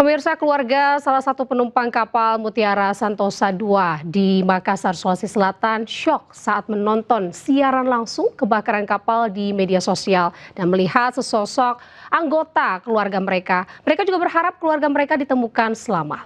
Pemirsa, keluarga salah satu penumpang kapal Mutiara Sentosa II di Makassar, Sulawesi Selatan syok saat menonton siaran langsung kebakaran kapal di media sosial dan melihat sesosok anggota keluarga mereka. Mereka juga berharap keluarga mereka ditemukan selamat.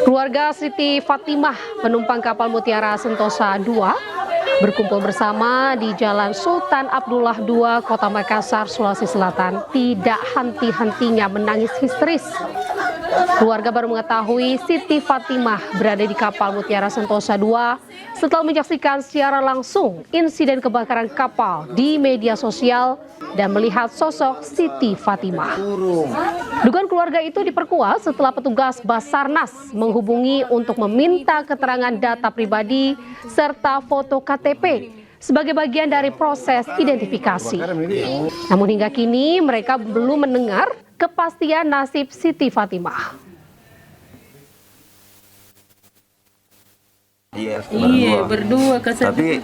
Keluarga Siti Fatimah, penumpang kapal Mutiara Sentosa II, berkumpul bersama di Jalan Sultan Abdullah II, Kota Makassar, Sulawesi Selatan, tidak henti-hentinya menangis histeris. Keluarga baru mengetahui Siti Fatimah berada di kapal Mutiara Sentosa II setelah menyaksikan secara langsung insiden kebakaran kapal di media sosial dan melihat sosok Siti Fatimah. Dugaan keluarga itu diperkuat setelah petugas Basarnas menghubungi untuk meminta keterangan data pribadi serta foto KTP sebagai bagian dari proses identifikasi. Namun hingga kini mereka belum mendengar kepastian nasib Siti Fatimah. Iya, berdua tapi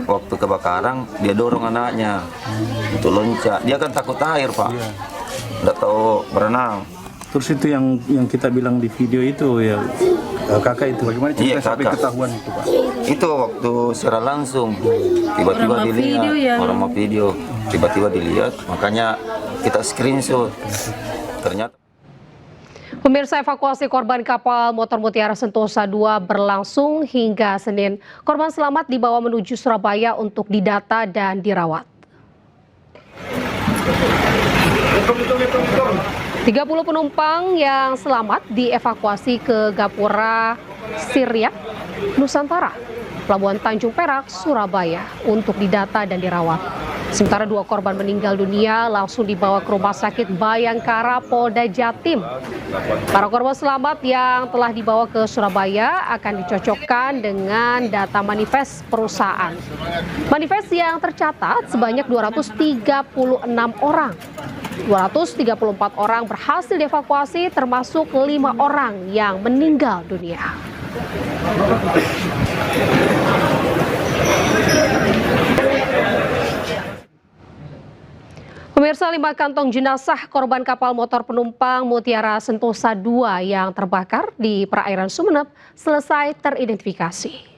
waktu kebakaran dia dorong anaknya untuk loncat. Dia kan takut air, Pak. Nggak tahu berenang. Terus itu yang kita bilang di video itu ya, kakak itu bagaimana cerita sampai ketahuan itu, Pak? Itu waktu secara langsung tiba-tiba dilihat orang mau video, tiba-tiba dilihat, makanya kita screenshot. Ternyata Pemirsa, evakuasi korban kapal motor Mutiara Sentosa II berlangsung hingga Senin. Korban selamat dibawa menuju Surabaya untuk didata dan dirawat. 30 penumpang yang selamat dievakuasi ke Gapura Siriak, Nusantara, Pelabuhan Tanjung Perak, Surabaya untuk didata dan dirawat. Sementara 2 korban meninggal dunia langsung dibawa ke Rumah Sakit Bayangkara Polda Jatim. Para korban selamat yang telah dibawa ke Surabaya akan dicocokkan dengan data manifest perusahaan. Manifest yang tercatat sebanyak 236 orang. 234 orang berhasil dievakuasi, termasuk 5 orang yang meninggal dunia. Pemirsa, 5 kantong jenazah korban kapal motor penumpang Mutiara Sentosa II yang terbakar di perairan Sumeneb selesai teridentifikasi.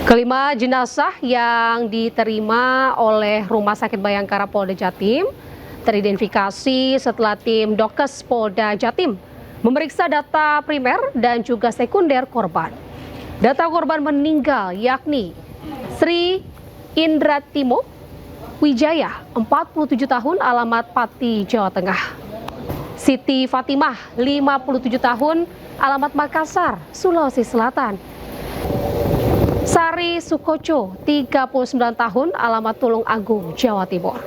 Kelima jenazah yang diterima oleh Rumah Sakit Bayangkara Polda Jatim teridentifikasi setelah tim Dokes Polda Jatim memeriksa data primer dan juga sekunder korban. Data korban meninggal yakni Sri Indratimo Wijaya, 47 tahun, alamat Pati, Jawa Tengah. Siti Fatimah, 57 tahun, alamat Makassar, Sulawesi Selatan. Sari Sukoco, 39 tahun, alamat Tulung Agung, Jawa Timur.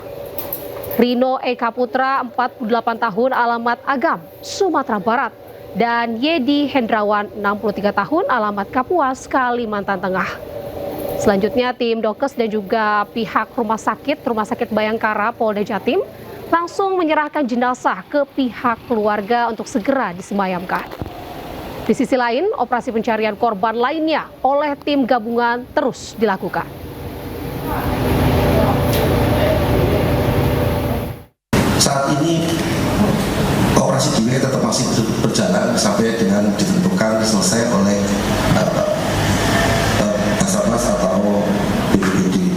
Rino Eka Putra, 48 tahun, alamat Agam, Sumatera Barat. Dan Yedi Hendrawan, 63 tahun, alamat Kapuas, Kalimantan Tengah. Selanjutnya tim Dokes dan juga pihak Rumah Sakit Bayangkara Polda Jatim langsung menyerahkan jenazah ke pihak keluarga untuk segera disemayamkan. Di sisi lain, operasi pencarian korban lainnya oleh tim gabungan terus dilakukan. Saat ini operasi DIY tetap masih berjalan sampai dengan ditentukan selesai oleh Basarnas atau BPBD.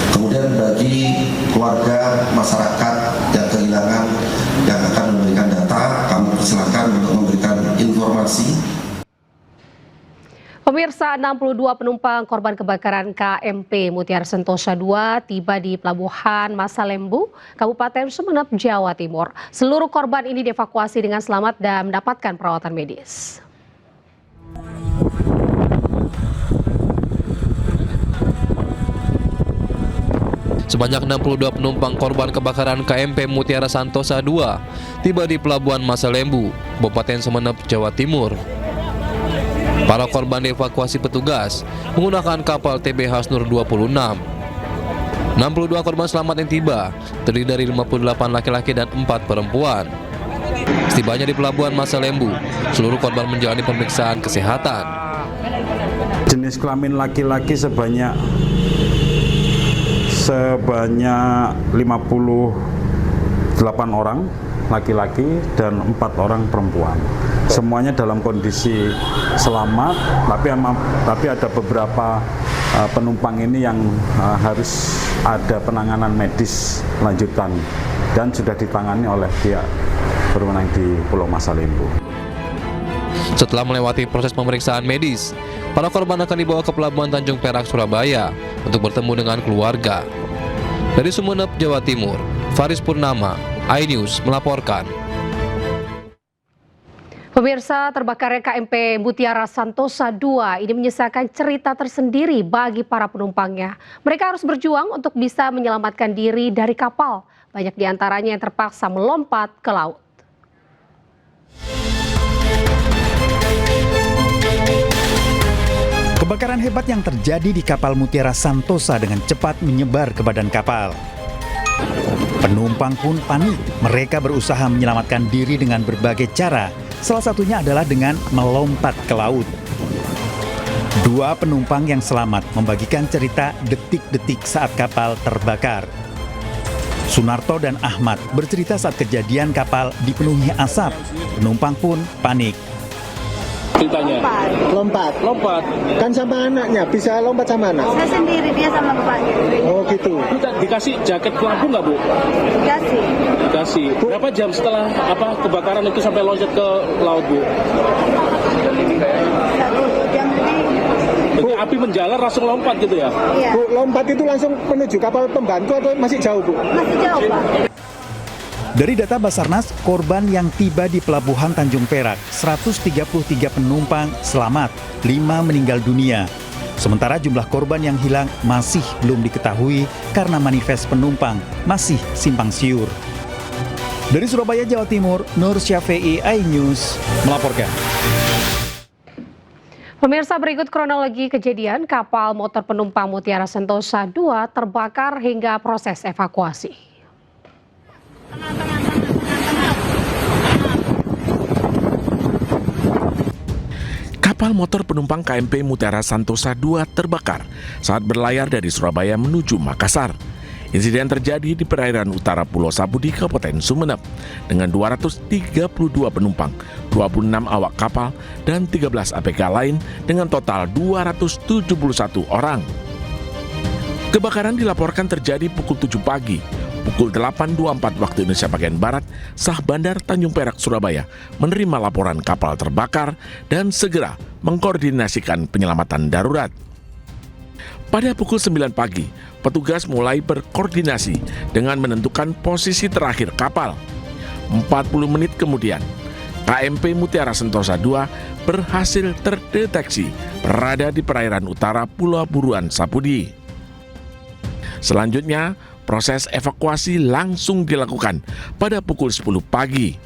Kemudian bagi keluarga masyarakat yang kehilangan yang akan memberikan data, kami persilakan untuk memberikan informasi. Pemirsa, 62 penumpang korban kebakaran KMP Mutiara Sentosa II tiba di Pelabuhan Masalembu, Kabupaten Sumeneb, Jawa Timur. Seluruh korban ini dievakuasi dengan selamat dan mendapatkan perawatan medis. Sebanyak 62 penumpang korban kebakaran KMP Mutiara Sentosa II tiba di Pelabuhan Masalembu, Kabupaten Sumeneb, Jawa Timur. Para korban dievakuasi petugas menggunakan kapal TB Hasnur 26. 62 korban selamat yang tiba terdiri dari 58 laki-laki dan 4 perempuan. Setibanya di Pelabuhan Masa Lembu, seluruh korban menjalani pemeriksaan kesehatan. Jenis kelamin laki-laki sebanyak 58 orang laki-laki dan 4 orang perempuan. Semuanya dalam kondisi selamat, tapi ada beberapa penumpang ini yang harus ada penanganan medis lanjutan dan sudah ditangani oleh pihak berwenang di Pulau Masa Lembu. Setelah melewati proses pemeriksaan medis, para korban akan dibawa ke Pelabuhan Tanjung Perak, Surabaya untuk bertemu dengan keluarga. Dari Sumeneb, Jawa Timur, Faris Purnama, iNews melaporkan. Pemirsa, terbakarnya KMP Mutiara Santosa II ini menyisakan cerita tersendiri bagi para penumpangnya. Mereka harus berjuang untuk bisa menyelamatkan diri dari kapal. Banyak di antaranya yang terpaksa melompat ke laut. Kebakaran hebat yang terjadi di kapal Mutiara Santosa dengan cepat menyebar ke badan kapal. Penumpang pun panik. Mereka berusaha menyelamatkan diri dengan berbagai cara. Salah satunya adalah dengan melompat ke laut. 2 penumpang yang selamat membagikan cerita detik-detik saat kapal terbakar. Sunarto dan Ahmad bercerita saat kejadian kapal dipenuhi asap. Penumpang pun panik. Ceritanya? Lompat. Kan sama anaknya, bisa lompat sama anak? Saya sendiri, dia sama bapaknya. Oh gitu. Dikasih jaket pelampung nggak, Bu? Dikasih. Berapa jam setelah kebakaran itu sampai loncat ke laut, Bu? 1 jam lebih. Jadi api menjalar langsung lompat gitu ya? Iya. Bu, lompat itu langsung menuju kapal pembantu atau masih jauh, Bu? Masih jauh, Pak. Dari data Basarnas, korban yang tiba di Pelabuhan Tanjung Perak, 133 penumpang selamat, 5 meninggal dunia. Sementara jumlah korban yang hilang masih belum diketahui karena manifest penumpang masih simpang siur. Dari Surabaya, Jawa Timur, Nur Syafi'i, iNews melaporkan. Pemirsa, berikut kronologi kejadian kapal motor penumpang Mutiara Santosa II terbakar hingga proses evakuasi. Kapal motor penumpang KMP Mutiara Santosa II terbakar saat berlayar dari Surabaya menuju Makassar. Insiden terjadi di perairan utara Pulau Sapudi, Kabupaten Sumeneb, dengan 232 penumpang, 26 awak kapal, dan 13 APK lain dengan total 271 orang. Kebakaran dilaporkan terjadi pukul 7 pagi. Pukul 8.24 waktu Indonesia bagian Barat, Sah Bandar Tanjung Perak, Surabaya menerima laporan kapal terbakar dan segera mengkoordinasikan penyelamatan darurat. Pada pukul 9 pagi, petugas mulai berkoordinasi dengan menentukan posisi terakhir kapal. 40 menit kemudian, KMP Mutiara Santosa II berhasil terdeteksi berada di perairan utara Pulau Buruan Sapudi. Selanjutnya, proses evakuasi langsung dilakukan pada pukul 10 pagi.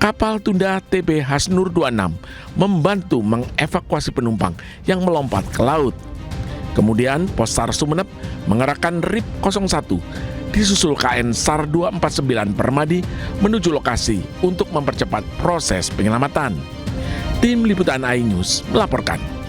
Kapal tunda TB Hasnur 26 membantu mengevakuasi penumpang yang melompat ke laut. Kemudian Possar Sumeneb mengerahkan RIP 01 disusul KN SAR 249 Permadi menuju lokasi untuk mempercepat proses penyelamatan. Tim Liputan iNews melaporkan.